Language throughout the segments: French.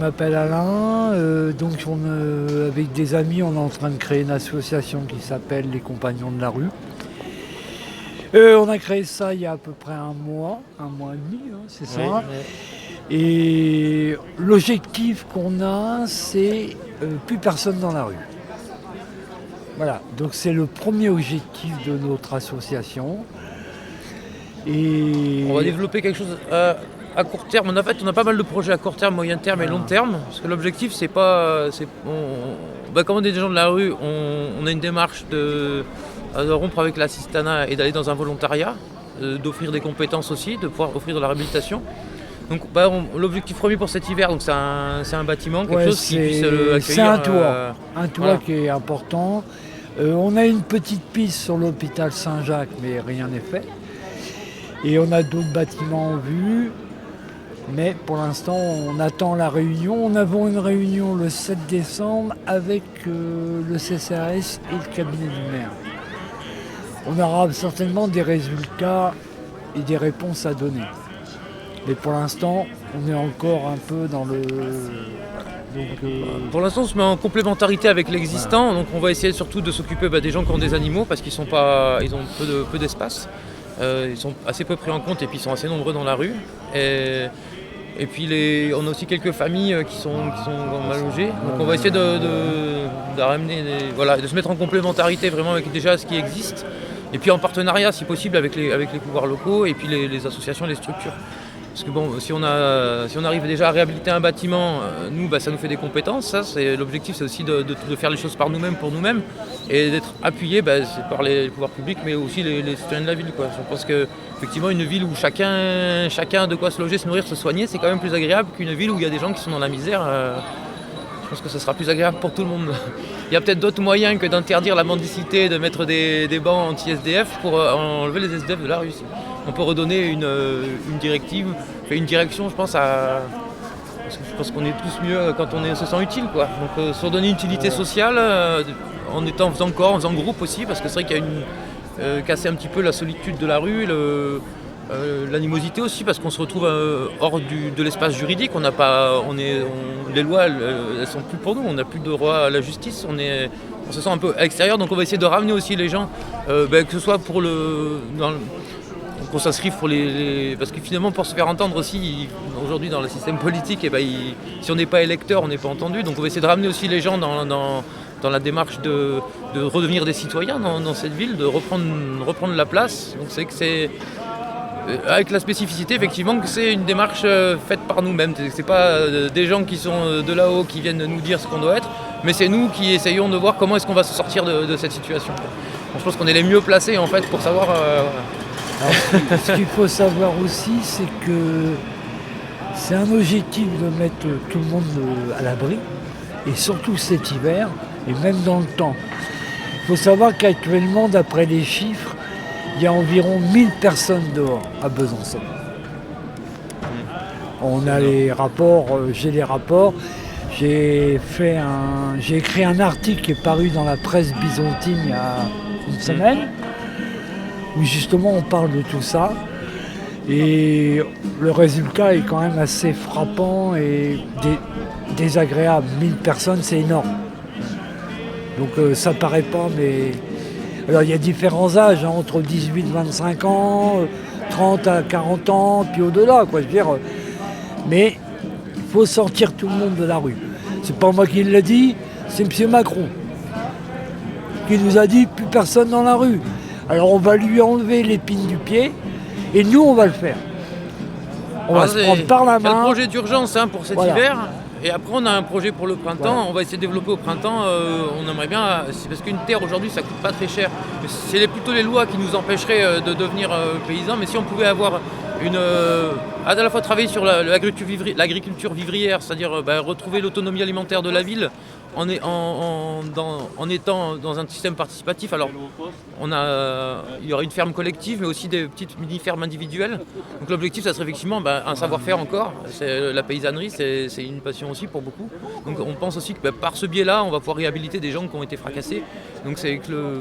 m'appelle Alain. Avec des amis, on est en train de créer une association qui s'appelle les Compagnons de la rue. On a créé ça il y a à peu près un mois et demi, hein, c'est ça. Oui. Et l'objectif qu'on a, c'est plus personne dans la rue. Voilà, donc c'est le premier objectif de notre association. Et On va développer quelque chose à court terme. On a pas mal de projets à court terme, moyen terme et long terme. Parce que l'objectif, c'est pas. Comme on est des gens de la rue, on a une démarche de rompre avec l'assistanat et d'aller dans un volontariat, d'offrir des compétences aussi, de pouvoir offrir de la réhabilitation. Donc l'objectif premier pour cet hiver, donc c'est un bâtiment, quelque chose qui puisse accueillir. C'est un toit, voilà, qui est important. On a une petite piste sur l'hôpital Saint-Jacques, mais rien n'est fait. Et on a d'autres bâtiments en vue. Mais pour l'instant, on attend la réunion. Nous avons une réunion le 7 décembre avec le CCAS et le cabinet du maire. On aura certainement des résultats et des réponses à donner. Mais pour l'instant, on est encore un peu dans le... Pour l'instant, on se met en complémentarité avec l'existant. Voilà. Donc on va essayer surtout de s'occuper des gens qui ont des animaux parce qu'ils ont peu d'espace. Ils sont assez peu pris en compte et puis ils sont assez nombreux dans la rue. Et puis on a aussi quelques familles qui sont mal logées. Donc on va essayer de ramener de se mettre en complémentarité vraiment avec déjà ce qui existe. Et puis en partenariat si possible avec les pouvoirs locaux et puis les associations, les structures. Parce que si on arrive déjà à réhabiliter un bâtiment, nous, ça nous fait des compétences. Ça, l'objectif, c'est aussi de faire les choses par nous-mêmes, pour nous-mêmes, et d'être appuyé c'est par les pouvoirs publics, mais aussi les citoyens de la ville, quoi. Je pense qu'effectivement, une ville où chacun a de quoi se loger, se nourrir, se soigner, c'est quand même plus agréable qu'une ville où il y a des gens qui sont dans la misère. Je pense que ce sera plus agréable pour tout le monde. Il y a peut-être d'autres moyens que d'interdire la mendicité, de mettre des bancs anti-SDF pour enlever les SDF de la rue. On peut redonner une directive, une direction, je pense, parce que je pense qu'on est tous mieux quand on se sent utile, quoi. Donc se redonner une utilité sociale en faisant groupe aussi, parce que c'est vrai qu'il y a casser un petit peu la solitude de la rue, l'animosité aussi, parce qu'on se retrouve hors de l'espace juridique. Les lois, elles sont plus pour nous. On n'a plus de droit à la justice. On se sent un peu à l'extérieur. Donc on va essayer de ramener aussi les gens, que ce soit pour qu'on s'inscrive pour parce que finalement pour se faire entendre aussi aujourd'hui dans le système politique, si on n'est pas électeur, on n'est pas entendu. Donc on va essayer de ramener aussi les gens dans la démarche de redevenir des citoyens dans cette ville, de reprendre la place. Donc c'est avec la spécificité effectivement que c'est une démarche faite par nous-mêmes. C'est pas des gens qui sont de là-haut qui viennent nous dire ce qu'on doit être, mais c'est nous qui essayons de voir comment est-ce qu'on va se sortir de cette situation. Donc, je pense qu'on est les mieux placés en fait pour savoir. Alors, ce qu'il faut savoir aussi, c'est que c'est un objectif de mettre tout le monde à l'abri, et surtout cet hiver, et même dans le temps. Il faut savoir qu'actuellement, d'après les chiffres, il y a environ 1000 personnes dehors à Besançon. On a les rapports, j'ai les rapports. J'ai écrit un article qui est paru dans la presse byzantine il y a une semaine, où justement on parle de tout ça. Et le résultat est quand même assez frappant et désagréable. 1000 personnes, c'est énorme. Donc ça paraît pas, mais... Alors il y a différents âges, entre 18 et 25 ans, 30 à 40 ans, puis au-delà, quoi. Je veux dire. Mais il faut sortir tout le monde de la rue. C'est pas moi qui l'ai dit, c'est M. Macron qui nous a dit plus personne dans la rue. Alors on va lui enlever l'épine du pied et nous on va le faire. On va se prendre par la main. C'est un projet d'urgence pour cet hiver. Et après on a un projet pour le printemps, voilà. On va essayer de développer au printemps, on aimerait bien, parce qu'une terre aujourd'hui ça coûte pas très cher. C'est plutôt les lois qui nous empêcheraient de devenir paysans, mais si on pouvait avoir à la fois travailler sur l'agriculture vivrière, c'est-à-dire retrouver l'autonomie alimentaire de la ville en étant dans un système participatif. Alors il y aura une ferme collective mais aussi des petites mini-fermes individuelles. Donc l'objectif ça serait effectivement un savoir-faire encore. La paysannerie c'est une passion aussi pour beaucoup. Donc on pense aussi que par ce biais-là on va pouvoir réhabiliter des gens qui ont été fracassés. Donc c'est que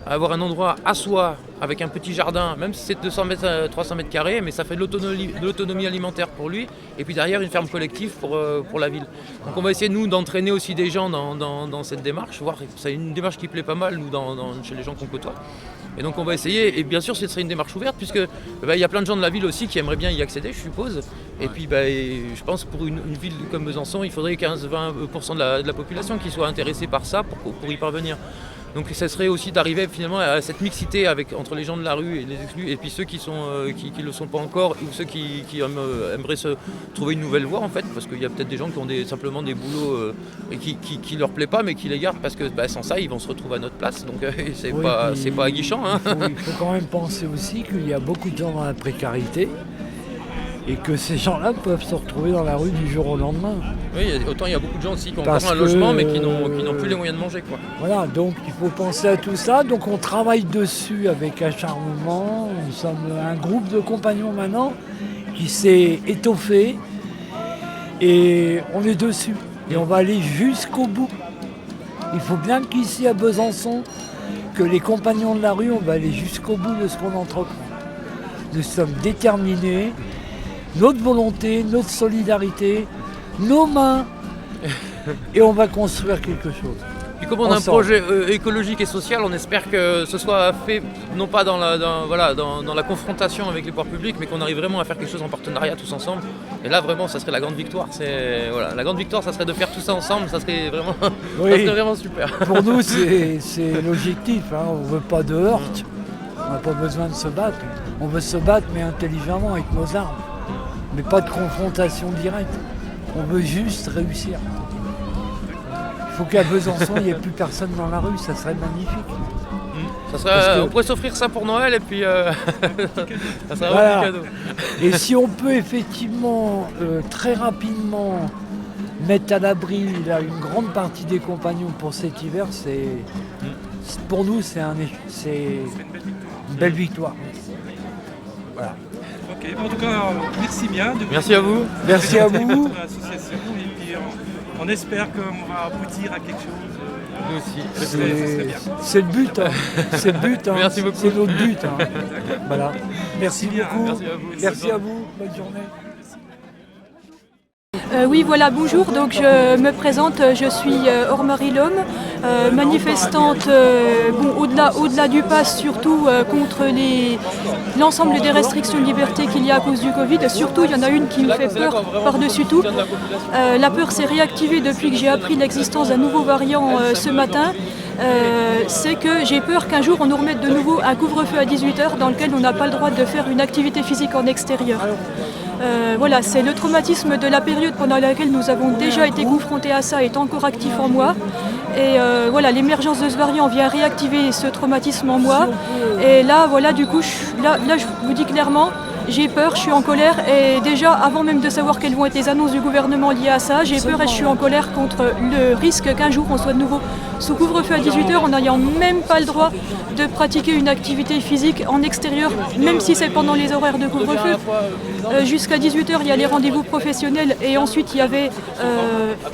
avoir un endroit à soi, avec un petit jardin, même si c'est 200 mètres, 300 mètres carrés, mais ça fait de l'autonomie alimentaire pour lui, et puis derrière une ferme collective pour la ville. Donc on va essayer, nous, d'entraîner aussi des gens dans cette démarche, voir, c'est une démarche qui plaît pas mal, nous, chez les gens qu'on côtoie. Et donc on va essayer, et bien sûr ce serait une démarche ouverte, puisque y a plein de gens de la ville aussi qui aimeraient bien y accéder, je suppose. Et puis je pense que pour une ville comme Besançon, il faudrait 15-20% de la population qui soit intéressée par ça pour y parvenir. Donc ça serait aussi d'arriver finalement à cette mixité entre les gens de la rue et les exclus, et puis ceux qui le sont pas encore, ou ceux qui aimeraient se trouver une nouvelle voie en fait, parce qu'il y a peut-être des gens qui ont simplement des boulots et qui leur plaît pas, mais qui les gardent parce que sans ça ils vont se retrouver à notre place. Donc c'est pas aguichant. Hein. Il faut quand même penser aussi qu'il y a beaucoup de gens dans la précarité. Et que ces gens-là peuvent se retrouver dans la rue du jour au lendemain. Oui, autant il y a beaucoup de gens aussi qui ont encore un logement, mais qui n'ont plus les moyens de manger, quoi. Voilà, donc il faut penser à tout ça. Donc on travaille dessus avec acharnement. Nous sommes un groupe de compagnons maintenant qui s'est étoffé. Et on est dessus. Et on va aller jusqu'au bout. Il faut bien qu'ici à Besançon, que les compagnons de la rue, on va aller jusqu'au bout de ce qu'on entreprend. Nous sommes déterminés. Notre volonté, notre solidarité, nos mains, et on va construire quelque chose. Puis comme on a un projet écologique et social, on espère que ce soit fait non pas dans la confrontation avec les pouvoirs publics, mais qu'on arrive vraiment à faire quelque chose en partenariat tous ensemble. Et là vraiment, ça serait la grande victoire. La grande victoire, ça serait de faire tout ça ensemble, ça serait vraiment, ça serait vraiment super. Pour nous, c'est l'objectif. Hein. On ne veut pas de heurts, on n'a pas besoin de se battre. On veut se battre, mais intelligemment, avec nos armes. Mais pas de confrontation directe. On veut juste réussir. Il faut qu'à Besançon, il n'y ait plus personne dans la rue, ça serait magnifique. On pourrait s'offrir ça pour Noël et puis ça serait un cadeau. Et si on peut effectivement très rapidement mettre à l'abri une grande partie des compagnons pour cet hiver, pour nous c'est une belle victoire. Voilà. Ok, en tout cas, merci bien. Merci à vous. Merci à vous. De l'association et puis on espère qu'on va aboutir à quelque chose. Nous aussi. C'est le but. Hein. C'est le but. Hein. Merci beaucoup. C'est notre but. Hein. Voilà. Merci beaucoup. Merci à vous. Merci à vous. Bonne journée. Oui, voilà, bonjour. Donc je me présente, je suis Ormarie Lhomme, manifestante au-delà du pass, surtout contre l'ensemble des restrictions de liberté qu'il y a à cause du Covid. Surtout, il y en a une qui me fait peur par-dessus tout. La peur s'est réactivée depuis que j'ai appris l'existence d'un nouveau variant ce matin. C'est que j'ai peur qu'un jour on nous remette de nouveau un couvre-feu à 18h dans lequel on n'a pas le droit de faire une activité physique en extérieur. Voilà, c'est le traumatisme de la période pendant laquelle nous avons déjà été confrontés à ça est encore actif en moi. Et voilà, l'émergence de ce variant vient réactiver ce traumatisme en moi. Et là, voilà, du coup, là, je vous dis clairement, j'ai peur, je suis en colère. Et déjà, avant même de savoir quelles vont être les annonces du gouvernement liées à ça, j'ai peur et je suis en colère contre le risque qu'un jour on soit de nouveau sous couvre-feu à 18h en n'ayant même pas le droit de pratiquer une activité physique en extérieur, même si c'est pendant les horaires de couvre-feu. Jusqu'à 18h, il y a les rendez-vous professionnels et ensuite il n'y avait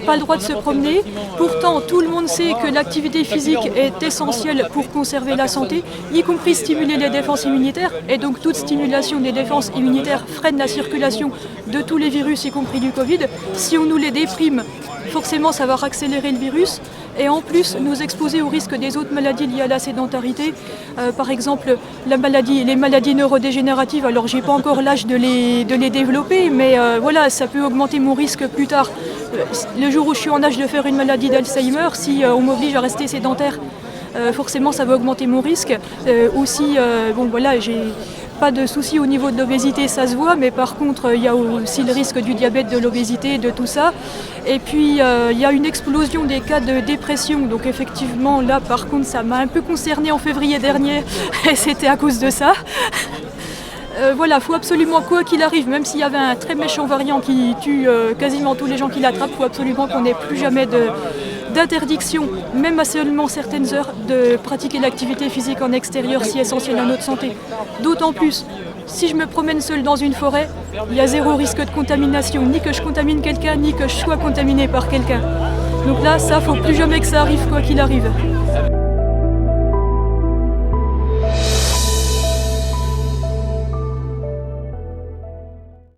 pas le droit de se promener. Pourtant, tout le monde sait que l'activité physique est essentielle pour conserver la santé, y compris stimuler les défenses immunitaires. Et donc toute stimulation des défenses immunitaires freine la circulation de tous les virus, y compris du Covid. Si on nous les déprime, forcément ça va accélérer le virus. Et en plus, nous exposer au risque des autres maladies liées à la sédentarité. Par exemple, les maladies neurodégénératives. Alors, j'ai pas encore l'âge de les développer, mais voilà, ça peut augmenter mon risque plus tard. Le jour où je suis en âge de faire une maladie d'Alzheimer, si on m'oblige à rester sédentaire, forcément, ça va augmenter mon risque. Aussi, bon, voilà, j'ai pas de soucis au niveau de l'obésité, ça se voit, mais par contre, il y a aussi le risque du diabète, de l'obésité, de tout ça. Et puis, il y a une explosion des cas de dépression. Donc effectivement, là, par contre, ça m'a un peu concernée en février dernier, et c'était à cause de ça. Voilà, il faut absolument, quoi qu'il arrive, même s'il y avait un très méchant variant qui tue quasiment tous les gens qui l'attrapent, il faut absolument qu'on n'ait plus jamais d'interdiction, même à seulement certaines heures, de pratiquer l'activité physique en extérieur si essentielle à notre santé. D'autant plus, si je me promène seule dans une forêt, il y a zéro risque de contamination, ni que je contamine quelqu'un, ni que je sois contaminé par quelqu'un. Donc là, ça, faut plus jamais que ça arrive, quoi qu'il arrive.